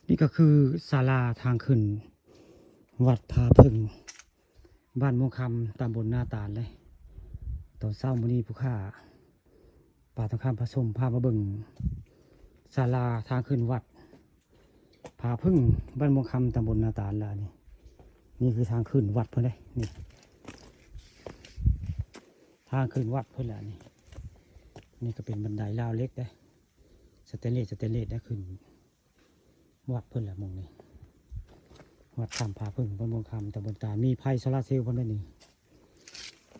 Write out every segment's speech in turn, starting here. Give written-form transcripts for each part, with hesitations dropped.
นี่ก็คือศาลาทางขึ้นวัดผาพึ่งบ้านม่วงคำตำบลหน้าตาลเลยตอนเช้ามื้อนี้ผู้ข้าป่าตะข้ามผสมพามาเบิ่งศาลาทางขึ้นวัดผาพึ่งบ้านม่วงคำตำบลหน้าตาลล่ะนี่คือทางขึ้นวัดเพิ่นเลยนี่ทางขึ้นวัดเพิ่นล่ะนี่ก็เป็นบันไดราวเล็กได้สเตนเลสได้ขึ้นวัดเพิ่นล่ะมองนี่วัดถ้ำผาพึ่งบ้านม่วงคำตำบลตาลมีไพ่โซลาร์เซลล์เพิ่นด้วยนี่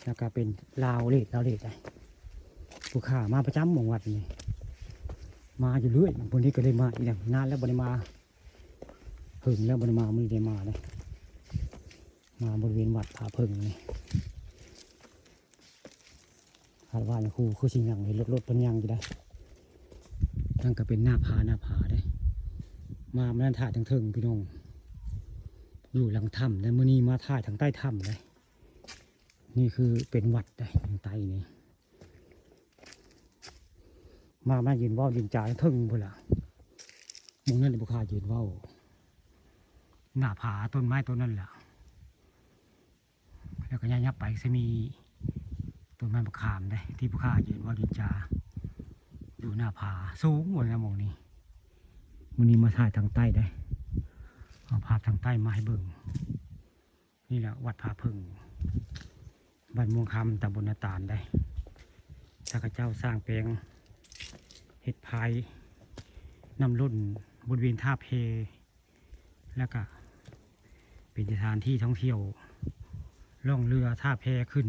แล้วก็เป็นราวเลขได้ผู้ข้ามาประจำหมู่วัดนี่มาอยู่เรื่อยวันนี้ก็เลยมาอีกแล้วนานแล้วบ่ได้มาพึ่งแล้วบ่ได้มามื้อนี้ได้มาเลยมาบริเวณวัดผาพึ่งนี่คาดว่าอย่างครูคือสิยังเห็นรถเพิ่นยังอยู่ได้ทั้งก็เป็นหน้าผาได้มานั่นถ่ายทางเทิงพี่น้องอยู่หลังถ้ำแต่มื้อนี้มาถ่ายทางใต้ถ้ำเลยนี่คือเป็นวัดได้ทางใต้นี่มายืนว่าวยืนจ่าเทิงพุ่นล่ะมองนั่นบุคคายืนว่าวหน้าผาต้นไม้ต้นนั่นแหละแล้วก็ยับไปจะมีต้นไม้มะขามได้ที่บุคคายืนว่าวยืนจ่าอยู่หน้าผาสูงกว่านะมองนี้วันนี้มาถ่ายทางใต้ได้เอาภาพทางใต้มาให้เบิ่งนี่แหละวัดผาพึ่งบ้านม่วงคำตำบลนาตาลได้ข้าพเจ้าสร้างแปลงเห็ดพายนำรุ่นบริเวณท่าเพแล้วก็เป็นสถานที่ท่องเที่ยวล่องเรือท่าเพขึ้น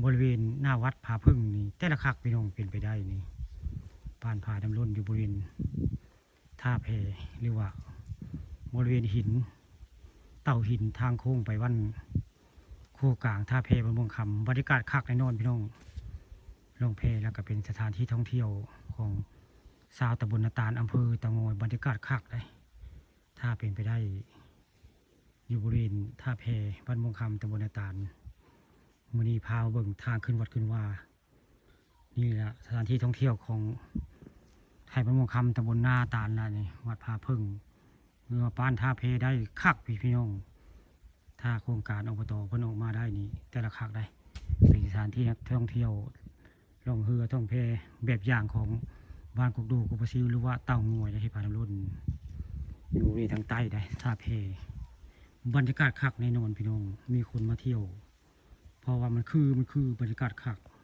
บริเวณหน้าวัดผาพึ่งนี่แต่ละคักพี่น้องเป็นไปได้นี่ผ่านพานำรุ่นอยู่บริเวณท่าเพหรือว่าบริเวณหินเต่าหินทางโค้งไปวันคู่กลางท่าเพบนม่วงคำบรรยากาศคักแน่นอนพี่น้องลงเพแล้วก็เป็นสถานที่ท่องเที่ยวของชาวตำบลนาตาลอำเภอเตางอยบรรยากาศคักเลยถ้าเป็นไปได้อยู่บริเวณท่าเพบ้านม่วงคำตำบลนาตาลมื้อนี้พาเบิ่งทางขึ้นวัดขึ้นว่านี่แหละสถานที่ท่องเที่ยวของไทยบ้านม่วงคำตำบลนาตาลล่ะนี่วัดผาพึ่งเมื่อป้านท่าเพได้คักพี่น้องถ้าโครงการอบตเพิ่นออกมาได้นี่แต่ละคักได้เป็นสถานที่ท่องเที่ยวล่องเรือท่องเพแบบอย่างของบ้านกุกดูกุปซิวหรือว่าเต่างอยที่พานรุ่นอยู่ในทางใต้ได้ท่าเพบรรยากาศคักแน่นอนพี่น้องมีคนมาเที่ยวเพราะว่ามันคือบรรยากาศคัก